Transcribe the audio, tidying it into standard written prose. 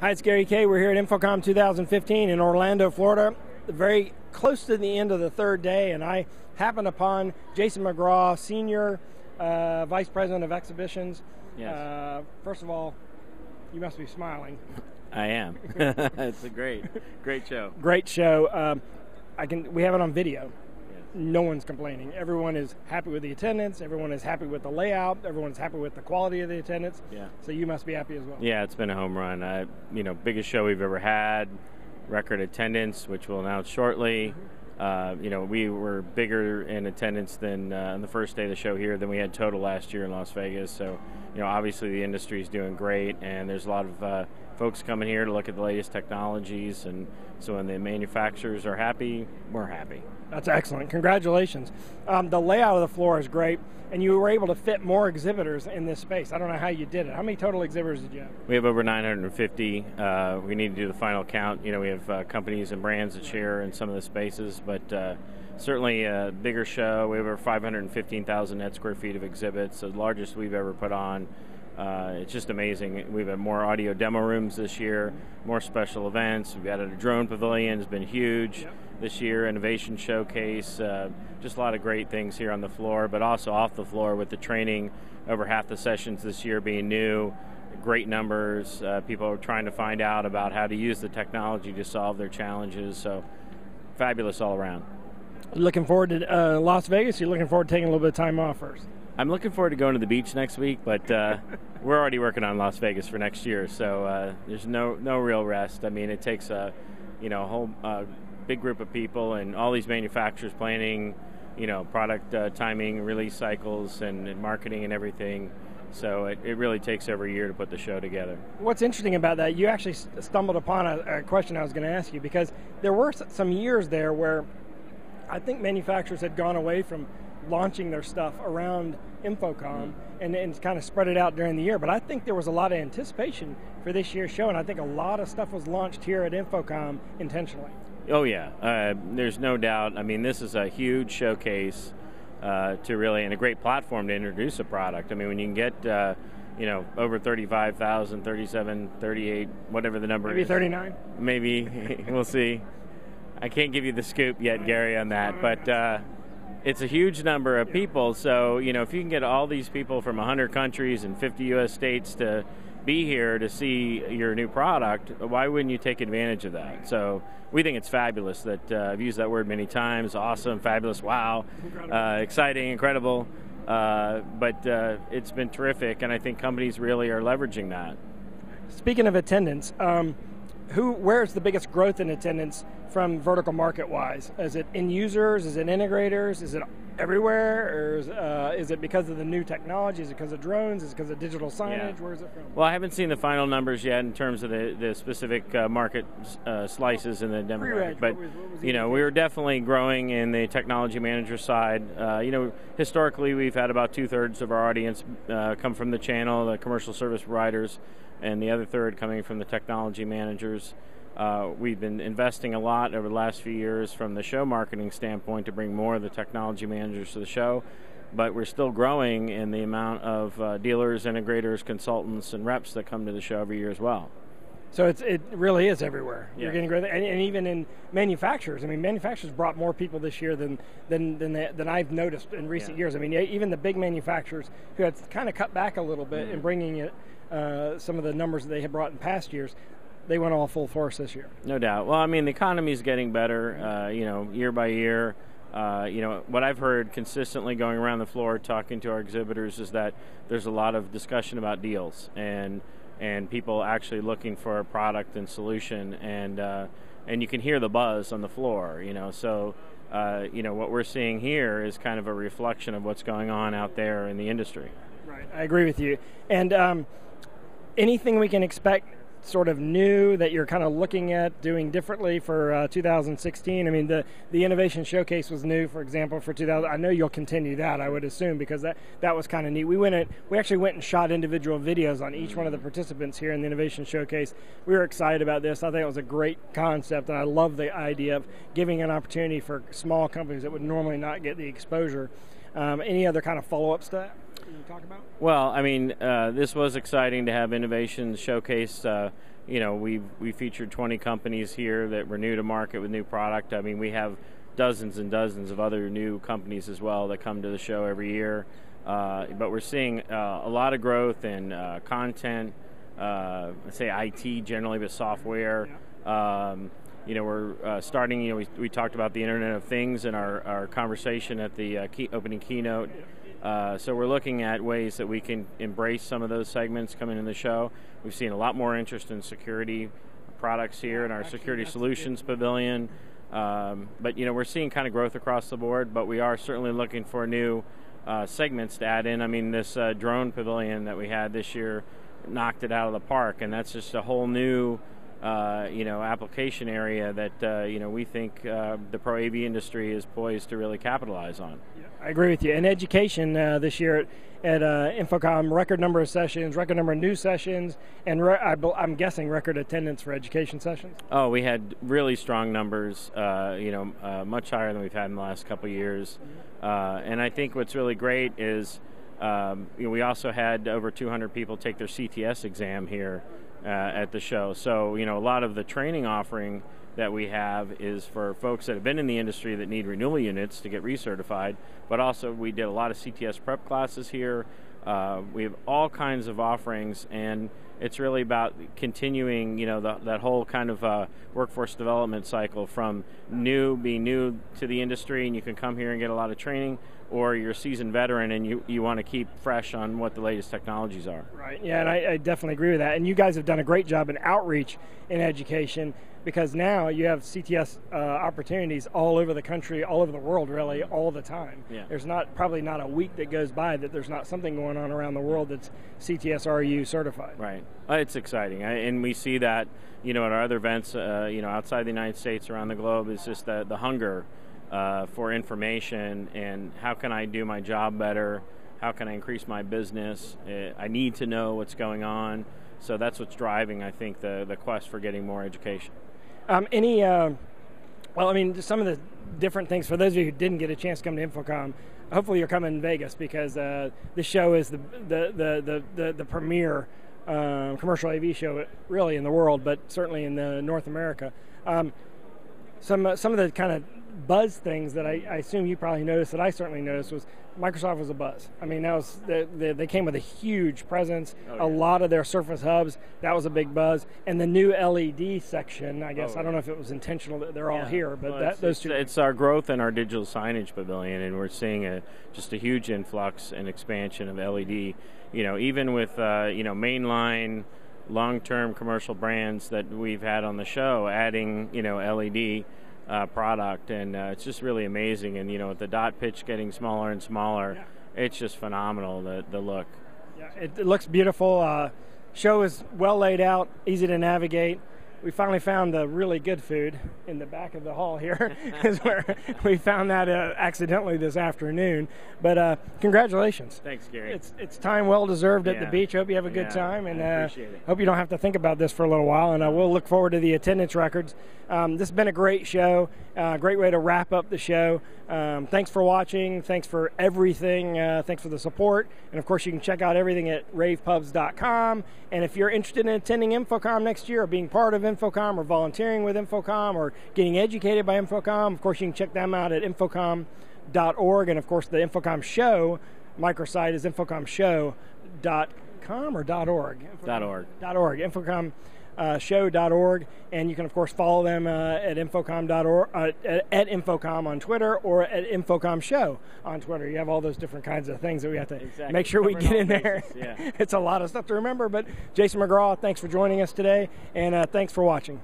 Hi, it's Gary Kayye. We're here at InfoComm 2015 in Orlando, Florida. Very close to the end of the third day, and I happened upon Jason McGraw, Senior Vice President of Exhibitions. Yes. First of all, you must be smiling. I am. It's a great show. Great show. We have it on video. Yes. No one's complaining. Everyone is happy with the attendance. Everyone is happy with the layout. Everyone's happy with the quality of the attendance. Yeah. So you must be happy as well. Yeah, it's been a home run. Biggest show we've ever had. Record attendance, which we'll announce shortly. We were bigger in attendance than on the first day of the show here than we had total last year in Las Vegas. So, obviously the industry is doing great, and there's a lot of folks coming here to look at the latest technologies. And so when the manufacturers are happy, we're happy. That's excellent. Congratulations. The layout of the floor is great, and you were able to fit more exhibitors in this space. I don't know how you did it. How many total exhibitors did you have? We have over 950. We need to do the final count. We have companies and brands that share in some of the spaces, but certainly a bigger show. We have over 515,000 net square feet of exhibits, the largest we've ever put on. It's just amazing. We've had more audio demo rooms this year, more special events. We've added a drone pavilion. It's been huge this year, innovation showcase, just a lot of great things here on the floor, but also off the floor with the training. Over half the sessions this year being new, great numbers. People are trying to find out about how to use the technology to solve their challenges, so fabulous all around. Looking forward to Las Vegas? You're looking forward to taking a little bit of time off first? I'm looking forward to going to the beach next week, but we're already working on Las Vegas for next year, so there's no real rest. I mean, it takes a whole big group of people and all these manufacturers planning, product timing, release cycles, and marketing and everything. So it really takes every year to put the show together. What's interesting about that, you actually stumbled upon a question I was going to ask you, because there were some years there where I think manufacturers had gone away from launching their stuff around InfoComm and kind of spread it out during the year. But I think there was a lot of anticipation for this year's show, and I think a lot of stuff was launched here at InfoComm intentionally. Oh yeah, there's no doubt. I mean, this is a huge showcase to really, and a great platform to introduce a product. I mean, when you can get over 35,000, 37, 38, whatever the number is. Maybe 39. Maybe, we'll see. I can't give you the scoop yet, Gary, on that, but it's a huge number of people. So, if you can get all these people from 100 countries and 50 U.S. states to be here to see your new product, why wouldn't you take advantage of that? So we think it's fabulous that I've used that word many times. Awesome, fabulous, wow, exciting, incredible. But it's been terrific, and I think companies really are leveraging that. Speaking of attendance, where's the biggest growth in attendance from vertical market-wise? Is it end users? Is it integrators? Is it everywhere? Or is it because of the new technology? Is it because of drones? Is it because of digital signage? Where is it from? Well, I haven't seen the final numbers yet in terms of the specific market slices in the demographic. But, we were definitely growing in the technology manager side. Historically, we've had about 2/3 of our audience come from the channel, the commercial service providers, and the other third coming from the technology managers. We've been investing a lot over the last few years from the show marketing standpoint to bring more of the technology managers to the show, but we're still growing in the amount of dealers, integrators, consultants, and reps that come to the show every year as well. So it really is everywhere. Yeah. You're getting growth, and even in manufacturers. I mean, manufacturers brought more people this year than I've noticed in recent years. I mean, even the big manufacturers who had kind of cut back a little bit in bringing it some of the numbers that they had brought in past years, they went all full force this year. No doubt. Well, I mean, the economy is getting better, year by year. What I've heard consistently going around the floor talking to our exhibitors is that there's a lot of discussion about deals and people actually looking for a product and solution, and you can hear the buzz on the floor, So, what we're seeing here is kind of a reflection of what's going on out there in the industry. Right. I agree with you. And anything we can expect sort of new that you're kind of looking at doing differently for 2016? I mean, the innovation showcase was new, for example, for 2000. I know you'll continue that, I would assume, because that was kind of neat. We actually went and shot individual videos on each one of the participants here in the innovation showcase. We were excited about this. I think it was a great concept, and I love the idea of giving an opportunity for small companies that would normally not get the exposure. Any other kind of follow-ups to that? Can you talk about? Well, I mean, this was exciting to have Innovations Showcase. We featured 20 companies here that were new to market with new product. I mean, we have dozens and dozens of other new companies as well that come to the show every year. But we're seeing a lot of growth in content, let's say IT generally, but software. We're starting, we talked about the Internet of Things in our conversation at the opening keynote. So we're looking at ways that we can embrace some of those segments coming in the show. We've seen a lot more interest in security products here in our Security Solutions Pavilion. But we're seeing kind of growth across the board, but we are certainly looking for new segments to add in. I mean, this drone pavilion that we had this year knocked it out of the park, and that's just a whole new application area that we think the pro AV industry is poised to really capitalize on. Yeah, I agree with you. And education this year at InfoComm, record number of sessions, record number of new sessions, and I'm guessing record attendance for education sessions. Oh, we had really strong numbers, much higher than we've had in the last couple of years. And I think what's really great is we also had over 200 people take their CTS exam here at the show. So, a lot of the training offering that we have is for folks that have been in the industry that need renewal units to get recertified, but also we did a lot of CTS prep classes here. We have all kinds of offerings, and it's really about continuing, that whole kind of workforce development cycle from being new to the industry, and you can come here and get a lot of training, or you're a seasoned veteran and you want to keep fresh on what the latest technologies are. Right, yeah, and I definitely agree with that. And you guys have done a great job in outreach in education, because now you have CTS opportunities all over the country, all over the world, really, all the time. Yeah. There's probably not a week that goes by that there's not something going on around the world that's CTS RU certified. Right. It's exciting. And we see that, at our other events, outside the United States, around the globe, is just the hunger for information and how can I do my job better? How can I increase my business? I need to know what's going on. So that's what's driving, I think, the quest for getting more education. Some of the different things, for those of you who didn't get a chance to come to InfoComm, hopefully you're coming in Vegas, because this show is the premier commercial AV show really in the world, but certainly in North America. Some of the kind of buzz things that I assume you probably noticed, that I certainly noticed, was Microsoft was a buzz. I mean, that was they came with a huge presence. Oh, yeah. A lot of their Surface Hubs, that was a big buzz. And the new LED section, I guess, I don't know if it was intentional that they're all here, but those two. It's our growth in our digital signage pavilion, and we're seeing just a huge influx and expansion of LED. Even with mainline long-term commercial brands that we've had on the show, adding LED product, and it's just really amazing. And with the dot pitch getting smaller and smaller, it's just phenomenal, the look. Yeah, it looks beautiful. Show is well laid out, easy to navigate. We finally found the really good food in the back of the hall here. Is where we found that accidentally this afternoon. But congratulations. Thanks, Gary. It's time well deserved at the beach. Hope you have a good time, and appreciate it. Hope you don't have to think about this for a little while. And we'll look forward to the attendance records. This has been a great show. Great way to wrap up the show. Thanks for watching. Thanks for everything. Thanks for the support. And of course, you can check out everything at ravepubs.com. And if you're interested in attending InfoComm next year, or being part of InfoComm, or volunteering with InfoComm, or getting educated by InfoComm, of course, you can check them out at InfoComm.org. And of course, the InfoComm show microsite is InfoCommShow.com or .org? .org. InfoComm. Show.org, and you can of course follow them at InfoComm.org, at InfoComm on Twitter, or at InfoComm Show on Twitter. You have all those different kinds of things that we have to make sure we get in there. Yeah. It's a lot of stuff to remember, but Jason McGraw, thanks for joining us today, and thanks for watching.